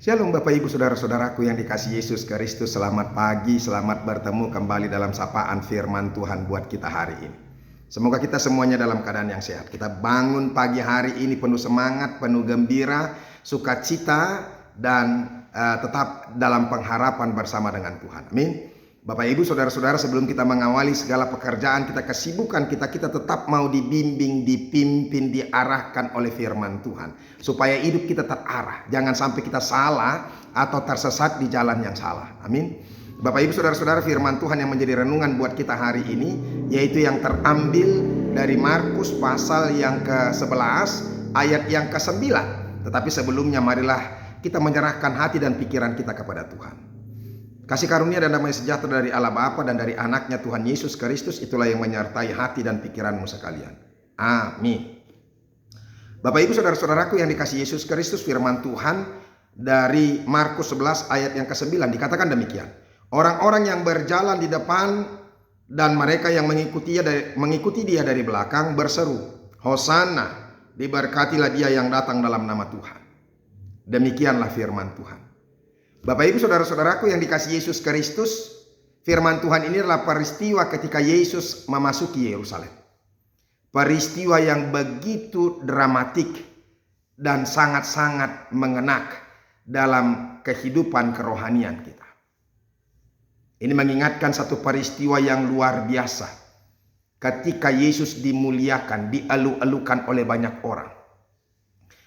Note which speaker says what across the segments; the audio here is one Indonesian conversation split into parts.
Speaker 1: Shalom Bapak Ibu Saudara-saudaraku yang dikasihi Yesus Kristus. Selamat pagi, selamat bertemu kembali dalam sapaan firman Tuhan buat kita hari ini. Semoga kita semuanya dalam keadaan yang sehat. Kita bangun pagi hari ini penuh semangat, penuh gembira, sukacita, dan tetap dalam pengharapan bersama dengan Tuhan. Amin. Bapak Ibu Saudara-saudara, sebelum kita mengawali segala pekerjaan kita, kesibukan kita tetap mau dibimbing, dipimpin, diarahkan oleh firman Tuhan. Supaya hidup kita terarah. Jangan sampai kita salah atau tersesat di jalan yang salah. Amin. Bapak Ibu Saudara-saudara, firman Tuhan yang menjadi renungan buat kita hari ini, yaitu yang terambil dari Markus pasal yang ke-11 ayat yang ke-9. Tetapi sebelumnya marilah kita menyerahkan hati dan pikiran kita kepada Tuhan. Kasih karunia dan damai sejahtera dari Allah Bapa dan dari anaknya Tuhan Yesus Kristus, itulah yang menyertai hati dan pikiranmu sekalian. Amin. Bapak Ibu Saudara-saudaraku yang dikasihi Yesus Kristus, firman Tuhan dari Markus 11 ayat yang ke-9 dikatakan demikian. Orang-orang yang berjalan di depan dan mereka yang mengikuti dia dari belakang berseru, Hosana, diberkatilah dia yang datang dalam nama Tuhan. Demikianlah firman Tuhan. Bapak Ibu Saudara-saudaraku yang dikasihi Yesus Kristus, firman Tuhan ini adalah peristiwa ketika Yesus memasuki Yerusalem. Peristiwa yang begitu dramatik dan sangat-sangat mengenak dalam kehidupan kerohanian kita. Ini mengingatkan satu peristiwa yang luar biasa. Ketika Yesus dimuliakan, dialu-alukan oleh banyak orang.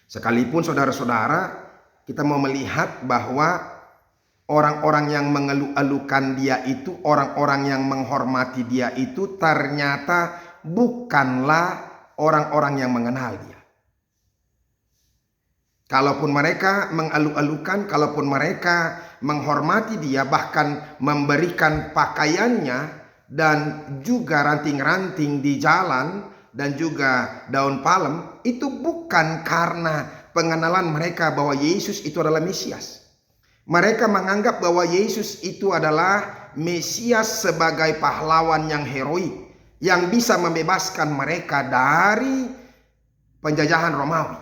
Speaker 1: Sekalipun saudara-saudara, kita mau melihat bahwa orang-orang yang mengeluh-alukan dia itu, orang-orang yang menghormati dia itu ternyata bukanlah orang-orang yang mengenal dia. Kalaupun mereka mengeluh-alukan, kalaupun mereka menghormati dia, bahkan memberikan pakaiannya dan juga ranting-ranting di jalan dan juga daun palem, itu bukan karena pengenalan mereka bahwa Yesus itu adalah Mesias. Mereka menganggap bahwa Yesus itu adalah Mesias sebagai pahlawan yang heroik yang bisa membebaskan mereka dari penjajahan Romawi.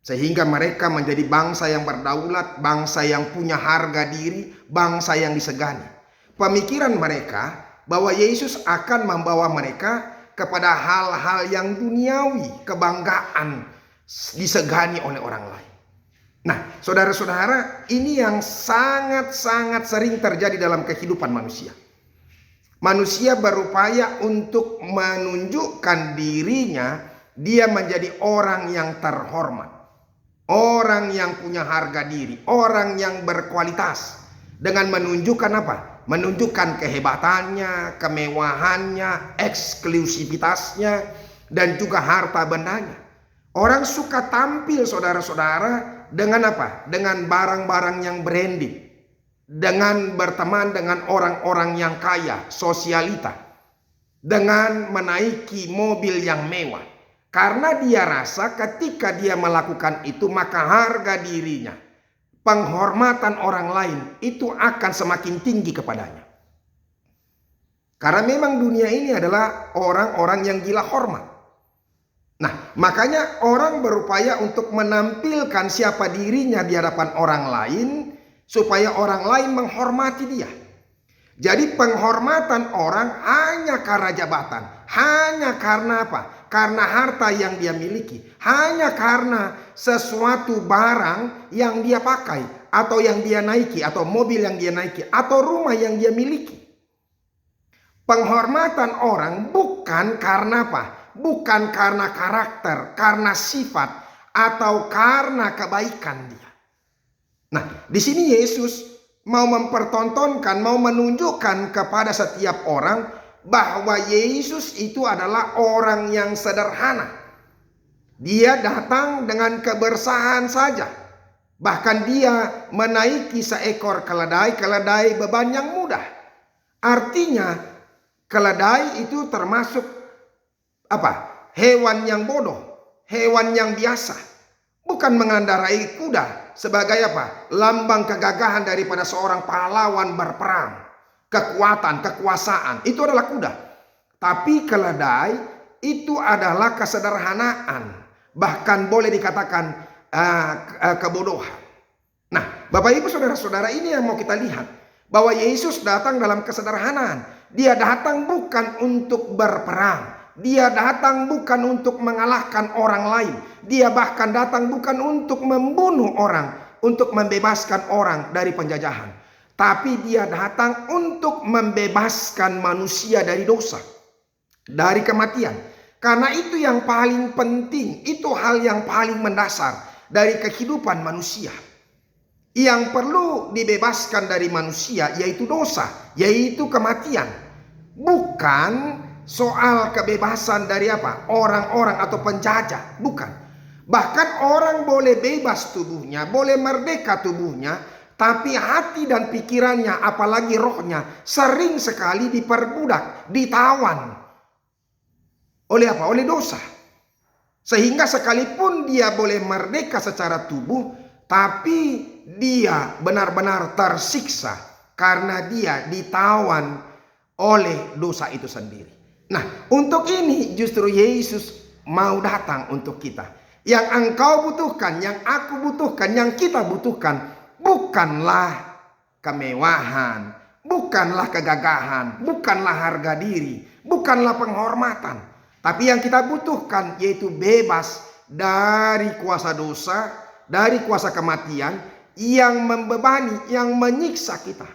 Speaker 1: Sehingga mereka menjadi bangsa yang berdaulat, bangsa yang punya harga diri, bangsa yang disegani. Pemikiran mereka bahwa Yesus akan membawa mereka kepada hal-hal yang duniawi, kebanggaan, disegani oleh orang lain. Nah, saudara-saudara, ini yang sangat-sangat sering terjadi dalam kehidupan manusia. Manusia berupaya untuk menunjukkan dirinya, dia menjadi orang yang terhormat. Orang yang punya harga diri, orang yang berkualitas. Dengan menunjukkan apa? Menunjukkan kehebatannya, kemewahannya, eksklusivitasnya, dan juga harta bendanya. Orang suka tampil saudara-saudara dengan apa? Dengan barang-barang yang branded. Dengan berteman dengan orang-orang yang kaya, sosialita. Dengan menaiki mobil yang mewah. Karena dia rasa ketika dia melakukan itu, maka harga dirinya, penghormatan orang lain itu akan semakin tinggi kepadanya. Karena memang dunia ini adalah orang-orang yang gila hormat. Nah, makanya orang berupaya untuk menampilkan siapa dirinya di hadapan orang lain supaya orang lain menghormati dia. Jadi penghormatan orang hanya karena jabatan, hanya karena apa? Karena harta yang dia miliki, hanya karena sesuatu barang yang dia pakai, atau yang dia naiki, atau mobil yang dia naiki, atau rumah yang dia miliki. Penghormatan orang bukan karena apa? Bukan karena karakter, karena sifat, atau karena kebaikan dia. Nah, di sini Yesus mau mempertontonkan, mau menunjukkan kepada setiap orang bahwa Yesus itu adalah orang yang sederhana. Dia datang dengan kebersihan saja. Bahkan dia menaiki seekor keledai beban yang mudah. Artinya keledai itu termasuk apa? Hewan yang bodoh, hewan yang biasa. Bukan mengendarai kuda sebagai apa? Lambang kegagahan daripada seorang pahlawan berperang. Kekuatan, kekuasaan, itu adalah kuda. Tapi keledai itu adalah kesederhanaan. Bahkan boleh dikatakan kebodohan. Nah, Bapak Ibu saudara-saudara, ini yang mau kita lihat. Bahwa Yesus datang dalam kesederhanaan. Dia datang bukan untuk berperang. Dia datang bukan untuk mengalahkan orang lain. Dia bahkan datang bukan untuk membunuh orang, untuk membebaskan orang dari penjajahan. Tapi dia datang untuk membebaskan manusia dari dosa, dari kematian. Karena itu yang paling penting, itu hal yang paling mendasar dari kehidupan manusia. Yang perlu dibebaskan dari manusia yaitu dosa, yaitu kematian. Bukan soal kebebasan dari apa? Orang-orang atau penjajah, bukan. Bahkan orang boleh bebas tubuhnya, boleh merdeka tubuhnya, tapi hati dan pikirannya, apalagi rohnya, sering sekali diperbudak, ditawan. Oleh apa? Oleh dosa. Sehingga sekalipun dia boleh merdeka secara tubuh, tapi dia benar-benar tersiksa karena dia ditawan oleh dosa itu sendiri. Nah, untuk ini justru Yesus mau datang untuk kita. Yang engkau butuhkan, yang aku butuhkan, yang kita butuhkan bukanlah kemewahan, bukanlah kegagahan, bukanlah harga diri, bukanlah penghormatan. Tapi yang kita butuhkan yaitu bebas dari kuasa dosa, dari kuasa kematian yang membebani, yang menyiksa kita.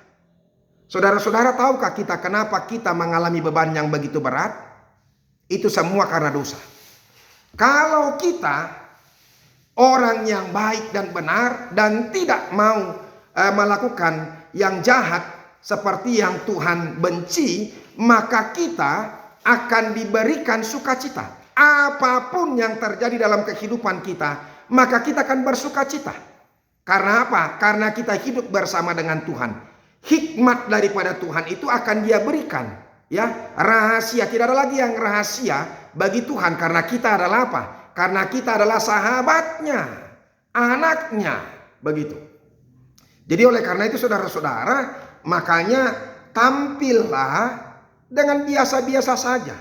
Speaker 1: Saudara-saudara, tahukah kita kenapa kita mengalami beban yang begitu berat? Itu semua karena dosa. Kalau kita orang yang baik dan benar dan tidak mau melakukan yang jahat seperti yang Tuhan benci, maka kita akan diberikan sukacita. Apapun yang terjadi dalam kehidupan kita, maka kita akan bersukacita. Karena apa? Karena kita hidup bersama dengan Tuhan. Hikmat daripada Tuhan itu akan dia berikan. Ya, rahasia, tidak ada lagi yang rahasia bagi Tuhan, karena kita adalah apa? Karena kita adalah sahabatnya, anaknya, begitu. Jadi oleh karena itu saudara-saudara, makanya tampillah dengan biasa-biasa saja.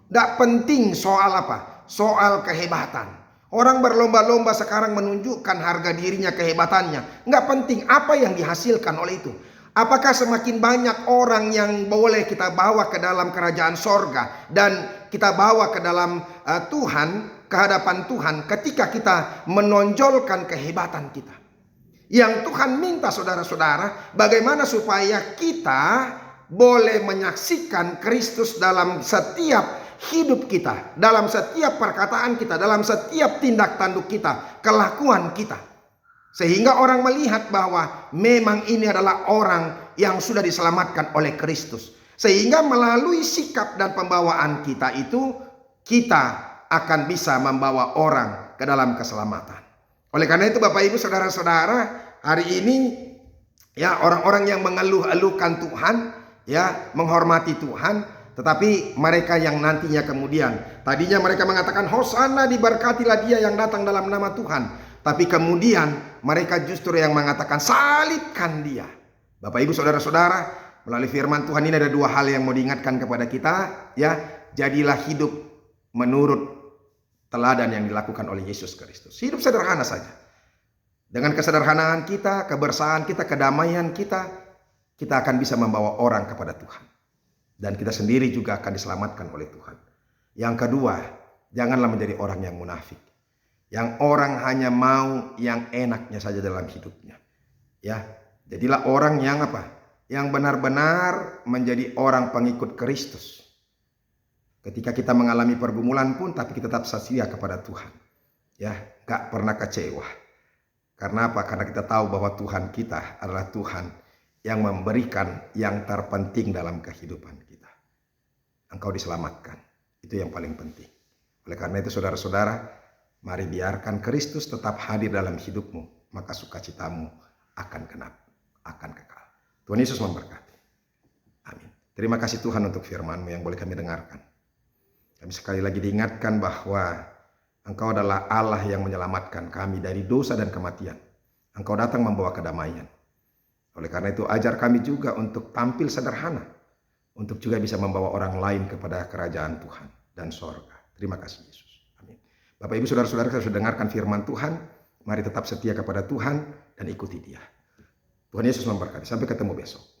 Speaker 1: Tidak penting soal apa? Soal kehebatan. Orang berlomba-lomba sekarang menunjukkan harga dirinya, kehebatannya. Nggak penting apa yang dihasilkan oleh itu. Apakah semakin banyak orang yang boleh kita bawa ke dalam kerajaan sorga dan kita bawa ke dalam Tuhan, kehadapan Tuhan, ketika kita menonjolkan kehebatan kita. Yang Tuhan minta saudara-saudara, bagaimana supaya kita boleh menyaksikan Kristus dalam setiap hidup kita, dalam setiap perkataan kita, dalam setiap tindak tanduk kita, kelakuan kita. Sehingga orang melihat bahwa memang ini adalah orang yang sudah diselamatkan oleh Kristus. Sehingga melalui sikap dan pembawaan kita itu, kita akan bisa membawa orang ke dalam keselamatan. Oleh karena itu Bapak Ibu saudara-saudara, hari ini ya orang-orang yang mengeluh-elukan Tuhan, ya menghormati Tuhan, tetapi mereka yang nantinya kemudian, tadinya mereka mengatakan Hosana, diberkatilah dia yang datang dalam nama Tuhan. Tapi kemudian mereka justru yang mengatakan salibkan dia. Bapak Ibu saudara-saudara, melalui firman Tuhan ini ada dua hal yang mau diingatkan kepada kita, ya. Jadilah hidup menurut teladan yang dilakukan oleh Yesus Kristus. Hidup sederhana saja. Dengan kesederhanaan kita, kebersamaan kita, kedamaian kita, kita akan bisa membawa orang kepada Tuhan. Dan kita sendiri juga akan diselamatkan oleh Tuhan. Yang kedua, janganlah menjadi orang yang munafik. Yang orang hanya mau yang enaknya saja dalam hidupnya. Ya, jadilah orang yang apa? Yang benar-benar menjadi orang pengikut Kristus. Ketika kita mengalami pergumulan pun, tapi kita tetap setia kepada Tuhan. Ya, gak pernah kecewa. Karena apa? Karena kita tahu bahwa Tuhan kita adalah Tuhan yang memberikan yang terpenting dalam kehidupan kita. Engkau diselamatkan. Itu yang paling penting. Oleh karena itu saudara-saudara, mari biarkan Kristus tetap hadir dalam hidupmu, maka sukacitamu akan kekal. Tuhan Yesus memberkati. Amin. Terima kasih Tuhan untuk firman-Mu yang boleh kami dengarkan. Kami sekali lagi diingatkan bahwa Engkau adalah Allah yang menyelamatkan kami dari dosa dan kematian. Engkau datang membawa kedamaian. Oleh karena itu ajar kami juga untuk tampil sederhana, untuk juga bisa membawa orang lain kepada kerajaan Tuhan dan sorga. Terima kasih Yesus. Bapak Ibu saudara-saudara, saya sudah dengarkan firman Tuhan. Mari tetap setia kepada Tuhan dan ikuti Dia. Tuhan Yesus memberkati. Sampai ketemu besok.